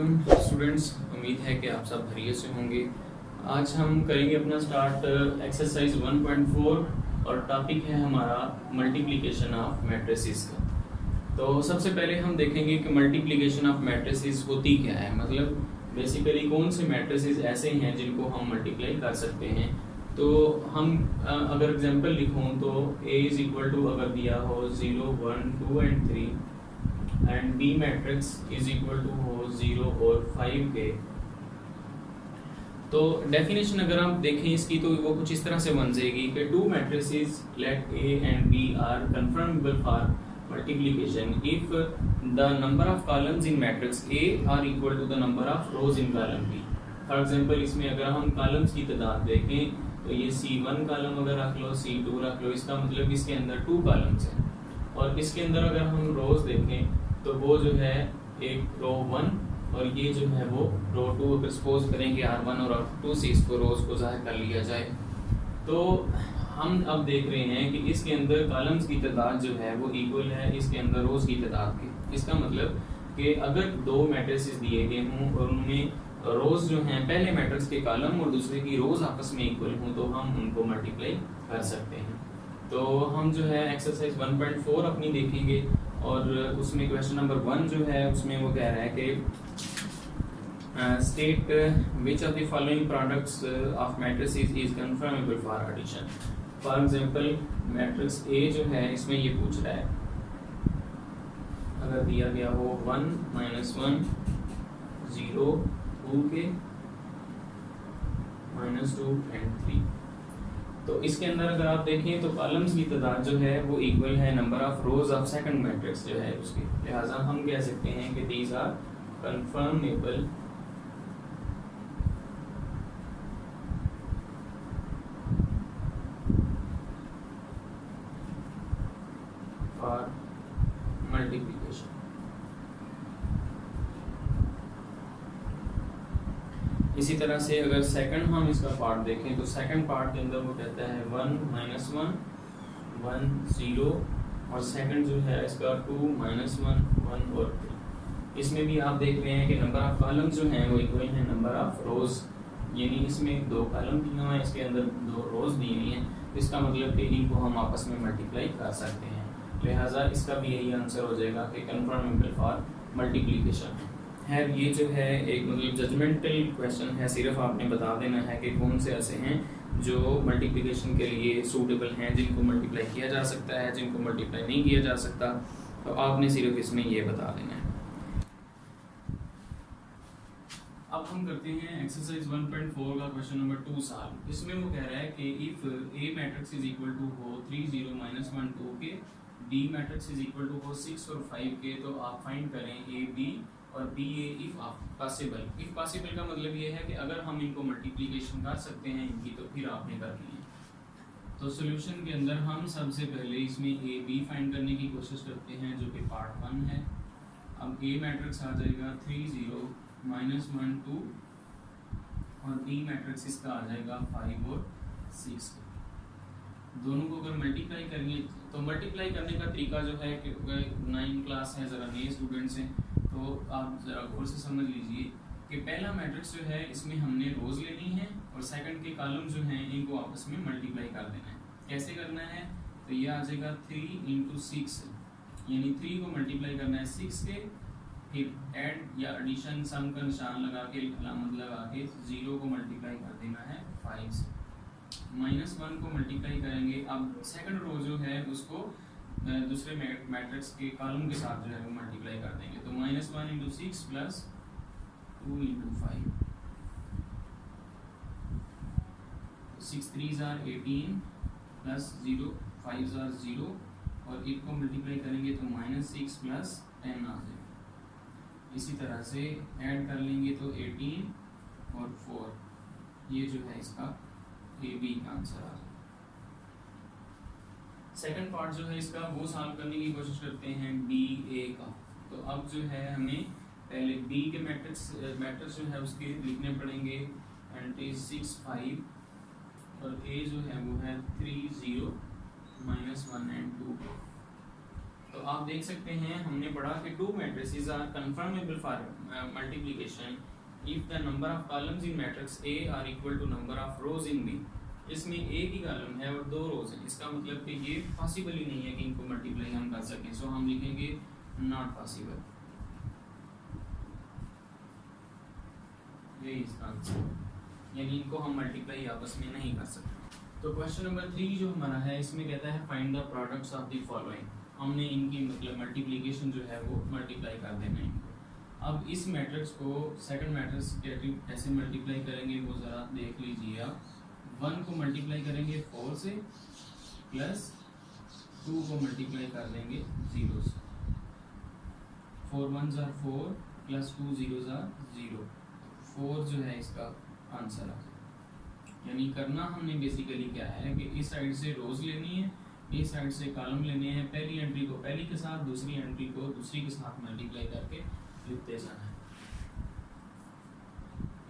Students, उम्मीद है कि आप सब खैरियत से होंगे। आज हम करेंगे अपना स्टार्ट एक्सरसाइज 1.4 और टॉपिक है हमारा मल्टीप्लिकेशन ऑफ मैट्रिसेस का। तो सबसे पहले हम देखेंगे कि मल्टीप्लिकेशन ऑफ मैट्रिसेस होती क्या है, मतलब बेसिकली कौन से मैट्रिसेस ऐसे हैं जिनको हम मल्टीप्लाई कर सकते हैं। तो हम अगर एग्जांपल लिखूं तो A इज इक्वल टू अगर दिया हो 0, 1, 2 and 3 and B matrix is equal to हो 0 और 5 के। तो डेफिनेशन अगर आप देखें इसकी तो वो कुछ इस तरह से बन जाएगी कि two matrices let A and B are conformable for multiplication if the number of columns in matrix A are equal to the number of rows in column B। For example इसमें अगर हम कॉलम्स की तादाद देखें तो ये C1 column अगर रख लो, C2 रख लो, इसका मतलब इसके अंदर 2 कॉलम्स हैं। और इसके अंदर अगर हम रोज देखें तो वो जो है एक रो 1 और ये जो है वो रो 2। अगर सपोज करें कि R1 और R2 से इसको रोज को जाहिर कर लिया जाए तो हम अब देख रहे हैं कि इसके अंदर कॉलम्स की तादाद जो है वो इक्वल है इसके अंदर रोज की तादाद की। इसका मतलब कि अगर दो मैट्रिसेस दिए गए हों और उनमें रोज जो हैं पहले मैट्रिक्स के कॉलम और दूसरे की रोज आपस में इक्वल हों तो हम उनको मल्टीप्लाई कर सकते हैं। तो हम जो है एक्सरसाइज 1.4 अपनी देखेंगे और उसमें क्वेश्चन नंबर 1 जो है उसमें वो कह रहा है कि state which of the following products of matrices is confirmable for addition। For example matrix A जो है इसमें ये पूछ रहा है अगर दिया गया हो 1, -1, 0, 2 के, -2 एंड 3। तो इसके अंदर अगर आप देखें तो कॉलम्स की तादाद जो है वो इक्वल है number of rows of second matrix जो है उसके, लिहाजा हम कह सकते हैं कि these are conformable for multiplication. इसी तरह से अगर सेकंड हम इसका पार्ट देखें तो सेकंड पार्ट के अंदर वो कहता है 1, -1, 1, 0 और सेकंड जो है इसका 2, -1, 1 और 3। इसमें भी आप देख रहे हैं कि नंबर ऑफ कॉलम्स जो हैं वो इक्वल है नंबर ऑफ रोज, यानी इसमें 2 कॉलम दिए हुए हैं, इसके अंदर 2 रोज दी हुई हैं। इसका मतलब कि इनको हम आपस में मल्टीप्लाई कर सकते हैं, लिहाजा इसका भी यही आंसर हो जाएगा कि कन्फर्मेबल फॉर मल्टीप्लिकेशन। खैर ये जो है एक मतलब जजमेंटल क्वेश्चन है, सिर्फ आपने बता देना है कि कौन से ऐसे हैं जो मल्टीप्लिकेशन के लिए सूटेबल हैं, जिनको मल्टीप्लाई किया जा सकता है, जिनको मल्टीप्लाई नहीं किया जा सकता। तो आपने सिर्फ इसमें ये बता देना है। अब हम करते हैं एक्सरसाइज 1.4 का क्वेश्चन नंबर 2 सॉल्व। इसमें वो कह रहा है कि if A matrix is equal to हो 3, 0, -1, 2 के, B matrix is equal to हो 6 और 5 के, तो आप फाइंड करें A B और B A if possible. If possible का मतलब ये है कि अगर हम इनको मल्टीप्लिकेशन कर सकते हैं इनकी तो फिर आपने कर ली है। तो सॉल्यूशन के अंदर हम सबसे पहले इसमें ए बी फाइंड करने की कोशिश करते हैं जो कि पार्ट 1 है। अब ए मैट्रिक्स आ जाएगा 3, 0, -1, 2 और बी मैट्रिक्स इसका आ जाएगा 5 और 6। दोनों को अगर मल्टीप्लाई करेंगे तो मल्टीप्लाई करने का तरीका जो है कि 9 क्लास है, ज़रा नए स्टूडेंट्स हैं तो आप ज़रा गौर से समझ लीजिए कि पहला मैट्रिक्स जो है इसमें हमने रोज लेनी है और सेकंड के कॉलम जो हैं इनको आपस में मल्टीप्लाई कर देना है। कैसे करना है तो ये आ जाएगा 3 × 6, यानी 3 को मल्टीप्लाई करना है 6 के, फिर ऐड या एडिशन सम का निशान लगा के अलामत लगा के 0 को मल्टीप्लाई कर देना है 5 से, -1 को मल्टीप्लाई करेंगे। अब सेकंड रो जो है उसको दूसरे मैट्रिक्स के कॉलम के साथ जो है वो मल्टीप्लाई कर देंगे। तो -1 × 6 plus 2 × 5, 6 3s are 18 plus 0 5s are 0 और इनको मल्टीप्लाई करेंगे तो -6 प्लस 10 आ जाएगा। इसी तरह से ऐड कर लेंगे तो 18 और 4, ये जो है इसका ए बी का आंसर आ जाएगा। सेकंड पार्ट जो है इसका वो सॉल्व करने की कोशिश करते हैं बी ए का। तो अब जो है हमें पहले बी के मैट्रिक्स जो है उसके लिखने पड़ेंगे एंड इज 6 5 और ए जो है वो है 3 0 -1 एंड 2। तो आप देख सकते हैं हमने पढ़ा कि two matrices are conformable for multiplication if the number of columns in matrix A are equal to number of rows in B. इसमें एक ही कॉलम है और 2 रोज हैं, इसका मतलब कि ये पॉसिबल ही नहीं है कि इनको मल्टीप्लाई हम कर सकें। सो हम लिखेंगे नॉट पॉसिबल, यही इसका आंसर, यानी इनको हम मल्टीप्लाई आपस में नहीं कर सकते। तो क्वेश्चन नंबर 3 जो हमारा है इसमें कहता है find the products of the following. हमने इनकी मतलब मल्टीप्लिकेशन जो है वो मल्टीप्लाई कर देना है इनको। अब इस मैट्रिक्स को सेकंड मैट्रिक्स कैसे मल्टीप्लाई करेंगे वो ज़रा देख लीजिए आप। 1 को मल्टीप्लाई करेंगे 4 से, प्लस 2 को मल्टीप्लाई कर देंगे 0 से। 4 1s are 4 plus 2 0s are 0। 4 जो है इसका आंसर आ जाएगा। यानी करना हमने बेसिकली क्या है कि इस साइड से रोज लेनी है, इस साइड से कॉलम लेने हैं। पहली एंट्री को पहली के साथ, दूसरी एंट्री को दूसरी के साथ मल्टीप्लाई करके लिखते जाना है।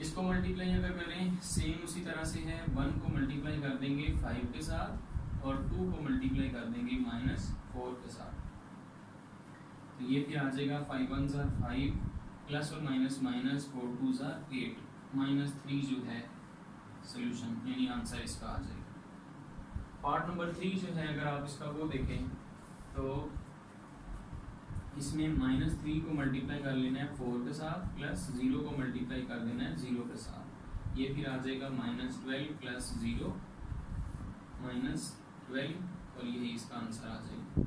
इसको मल्टीप्लाई अगर करें सेम उसी तरह से है। 1 को मल्टीप्लाई कर देंगे 5 के साथ और 2 को मल्टीप्लाई कर देंगे -4 के साथ। तो ये फिर आ जाएगा 5 1s are 5 प्लस और माइनस माइनस 4 2s are 8 -3 जो है सोल्यूशन यानी आंसर इसका आ जाएगा। पार्ट नंबर 3 जो है अगर आप इसका वो देखें तो इसमें -3 को मल्टीप्लाई कर लेना है 4 के साथ, प्लस 0 को मल्टीप्लाई कर देना है 0 के साथ। ये फिर आ जाएगा -12 प्लस 0 -12 और यही इसका आंसर आ जाएगा।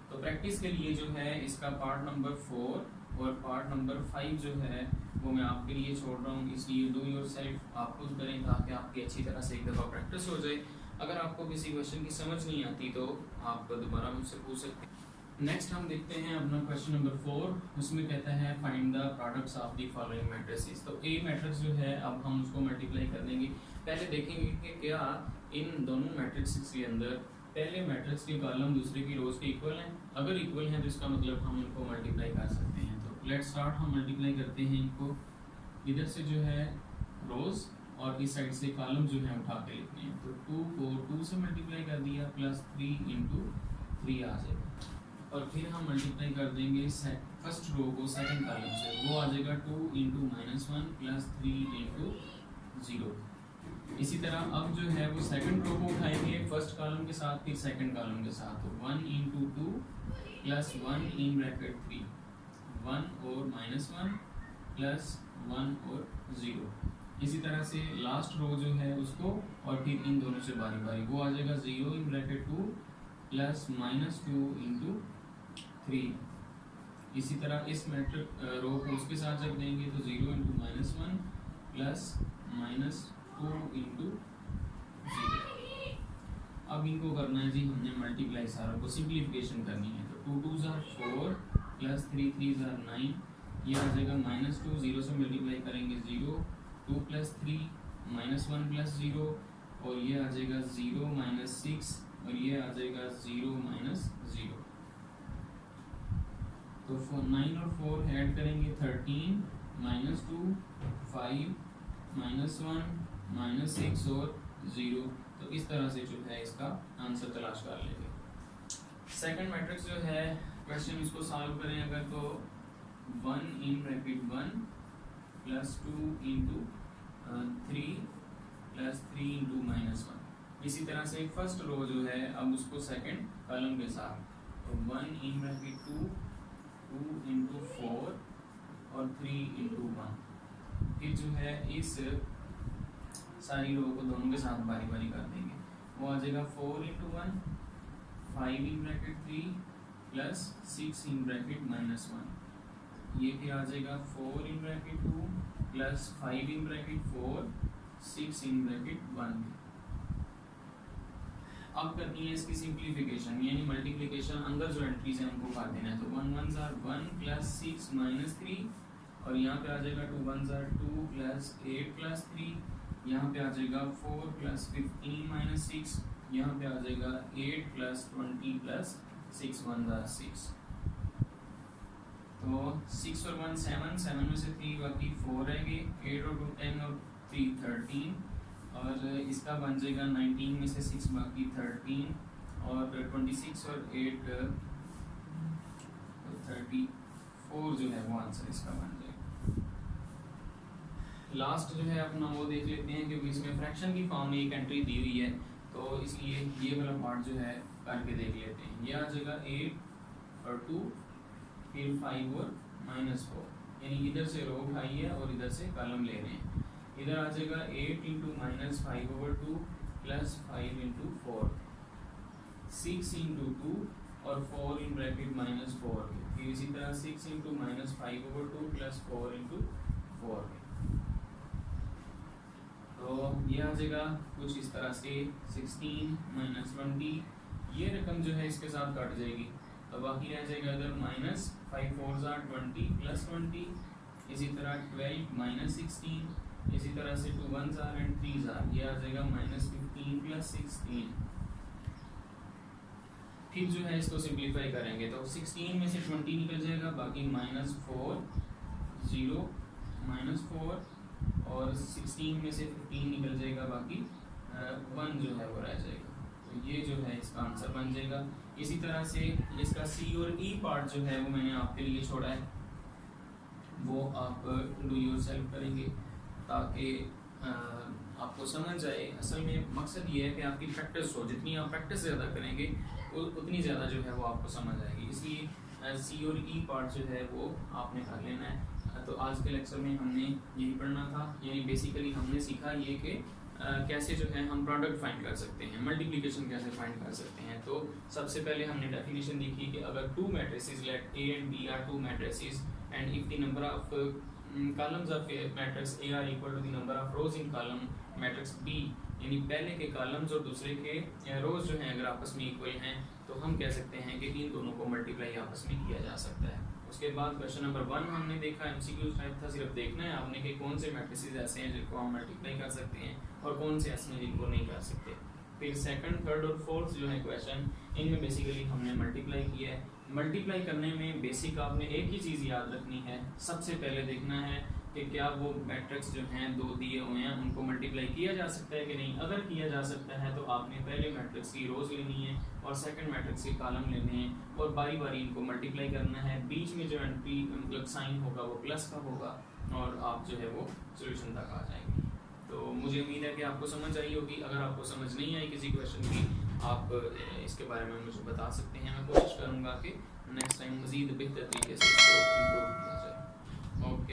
तो प्रैक्टिस के लिए जो है इसका पार्ट नंबर 4 और पार्ट नंबर 5 जो है वो मैं आपके लिए छोड़ रहा हूँ, इसलिए डू योर सेल्फ आप खुद करें ताकि आपकी अच्छी तरह से एक दफ़ा प्रैक्टिस हो जाए। अगर आपको किसी क्वेश्चन की समझ नहीं आती तो आप दोबारा मुझसे पूछ सकते हैं। नेक्स्ट हम देखते हैं अपना क्वेश्चन नंबर 4। उसमें कहता है find the products of the following matrices. तो ए मैट्रिक्स जो है अब हम उसको मल्टीप्लाई कर देंगे। पहले देखेंगे कि क्या इन दोनों मैट्रिक्स के अंदर पहले मैट्रिक्स के कॉलम दूसरे की रोज के इक्वल हैं। अगर इक्वल हैं तो इसका मतलब हम इनको मल्टीप्लाई कर सकते हैं। तो लेट्स स्टार्ट, हम मल्टीप्लाई करते हैं इनको। इधर से जो है रोज और इस साइड से कॉलम जो है उठा के लिखने हैं। तो 2 को 2 से मल्टीप्लाई कर दिया, प्लस 3 × 3 आ जाएगा। और फिर हम मल्टीप्लाई कर देंगे फर्स्ट रो को सेकंड कॉलम से, वो आ जाएगा 2 × -1 प्लस 3 × 0। इसी तरह अब जो है वो सेकंड रो को उठाएंगे फर्स्ट कॉलम के साथ, फिर सेकंड कॉलम के साथ। तो 1 × 2 प्लस 1 इन ब्रैकेट 3, 1 और -1 प्लस 1 और 0। इसी तरह से लास्ट रो जो है उसको और फिर इन दोनों से बारी बारी, वो आ जाएगा 0 इन ब्रैकेट 2 प्लस -2 × 3। इसी तरह इस मैट्रिक रो को उसके साथ जब देंगे तो 0 × -1 प्लस -2 × 0। अब इनको करना है जी हमने मल्टीप्लाई, सारों को सिंप्लीफिकेशन करनी है। तो 2 2s are 4 plus 3 3s are 9। ये आ जाएगा -2, 0 से मल्टीप्लाई करेंगे 0, 2 प्लस 3 -1 प्लस 0 और ये आ जाएगा 0 -6 और ये आ जाएगा 0 -0। तो 9 और 4 ऐड करेंगे 13 -2 5 -1 -6 और 0। तो इस तरह से जो है इसका आंसर तलाश कर लेंगे। सेकंड मैट्रिक्स जो है क्वेश्चन इसको सॉल्व करें अगर तो 1 इन ब्रैकेट 1 प्लस 2 × 3 प्लस 3 × -1। इसी तरह से फर्स्ट रो जो है अब उसको सेकंड कॉलम के साथ, तो 1 इन ब्रैकेट 2 × 4 और 3 × 1। फिर जो है इस सारी रो को दोनों के साथ बारी बारी कर देंगे। वो आ जाएगा 4 × 1 5 in bracket 3 plus 6 in bracket -1। ये फिर आ जाएगा 4 in bracket 2 plus 5 in bracket 4 6 in bracket 1। अब करनी है इसकी सिंप्लीफिकेशन यानी मल्टीप्लिकेशन, अंदर जो एंट्रीज हैं उनको काट देना है। तो 1 1s are 1 प्लस 6 -3 और यहाँ पे आ जाएगा 2 1s are 2 प्लस 8 प्लस 3। यहाँ पे आ जाएगा 4 प्लस 15 -6, यहाँ पे आ जाएगा 8 प्लस 20 प्लस 6 1s are 6। तो 6 और 1 7, 7 में से 3 बाकी 4 रहेंगे, 8 और 2 10 और 3 13 और इसका बन जाएगा 19 में से 6 बाकी 13 और 26 और 8 तो 34 जो है वो आंसर इसका बन जाएगा। लास्ट जो है अपना वो देख लेते हैं, क्योंकि इसमें फ्रैक्शन की फॉर्म में एक एंट्री दी हुई है, तो इसलिए ये वाला पार्ट जो है करके देख लेते हैं। ये आ जाएगा 8 और 2 फिर 5 और -4, यानी इधर से रो उठाई है और इधर से कॉलम ले रहे हैं। इधर आ जाएगा 8 इंटू -5/2 प्लस 5 इंटू 4, 6 इंटू 2 और 4 इन ब्रैकेट -4, फिर इसी तरह 6 इंटू -5/2 प्लस 4 इंटू 4। तो ये आ जाएगा कुछ इस तरह से 16 -20, ये रकम जो है इसके साथ कट जाएगी, तो बाकी रह जाएगा इधर -5 4 20 प्लस 20, इसी तरह 12 -16, इसी तरह से 2 1 एंड 3 ये आ जाएगा -15 प्लस 16। फिर जो है इसको सिंप्लीफाई करेंगे तो 16 में से 20 निकल जाएगा, बाकी -4 0 -4 और 16 में से 15 निकल जाएगा, बाकी 1 जो है वो रह जाएगा। तो ये जो है इसका आंसर बन जाएगा। इसी तरह से इसका सी और ई पार्ट जो है वो मैंने आपके लिए छोड़ा है, वो आप डू योरसेल्फ करेंगे ताकि आपको समझ आए। असल में मकसद ये है कि आपकी प्रैक्टिस हो, जितनी आप प्रैक्टिस ज़्यादा करेंगे उतनी ज़्यादा जो है वो आपको समझ आएगी। इसलिए सी और ई पार्ट जो है वो आपने कर लेना है। तो आज के लेक्चर में हमने यही पढ़ना था, यानी बेसिकली हमने सीखा ये कि कैसे जो है हम प्रोडक्ट फाइंड कर सकते हैं, मल्टीप्लिकेशन कैसे फाइंड कर सकते हैं। तो सबसे पहले हमने डेफिनेशन देखी कि अगर 2 matrices let A and B are 2 matrices and if the number of columns of a matrix A are equal to the number of rows in column matrix B, यानी पहले के कॉलम्स और दूसरे के रोज जो हैं अगर आपस में इक्वल हैं तो हम कह सकते हैं कि इन दोनों को मल्टीप्लाई आपस में किया जा सकता है। उसके बाद क्वेश्चन नंबर 1 हमने देखा, एमसीक्यू टाइप था, सिर्फ देखना है आपने कि कौन से मैट्रिसेस ऐसे हैं जिनको हम मल्टीप्लाई कर सकते हैं और कौन से ऐसे हैं जिनको नहीं कर सकते। फिर सेकंड, थर्ड और फोर्थ जो है क्वेश्चन, इनमें बेसिकली हमने मल्टीप्लाई किया है। मल्टीप्लाई करने में बेसिक आपने एक ही चीज़ याद रखनी है, सबसे पहले देखना है कि क्या वो मैट्रिक्स जो हैं 2 दिए हुए हैं उनको मल्टीप्लाई किया जा सकता है कि नहीं। अगर किया जा सकता है तो आपने पहले मैट्रिक्स की रोज लेनी है और सेकंड मैट्रिक्स के कॉलम लेने हैं और बारी बारी इनको मल्टीप्लाई करना है। बीच में जो एंट्री मतलब साइन होगा वो प्लस का होगा और आप जो है वो सोल्यूशन तक आ जाएंगे। तो मुझे उम्मीद है कि आपको समझ आई होगी। अगर आपको समझ नहीं आई किसी क्वेश्चन की, आप इसके बारे में मुझे बता सकते हैं। मैं कोशिश करूँगा कि नेक्स्ट टाइम मज़ीद बेहतर तरीके से इसको इम्प्रूव किया जाए। ओके।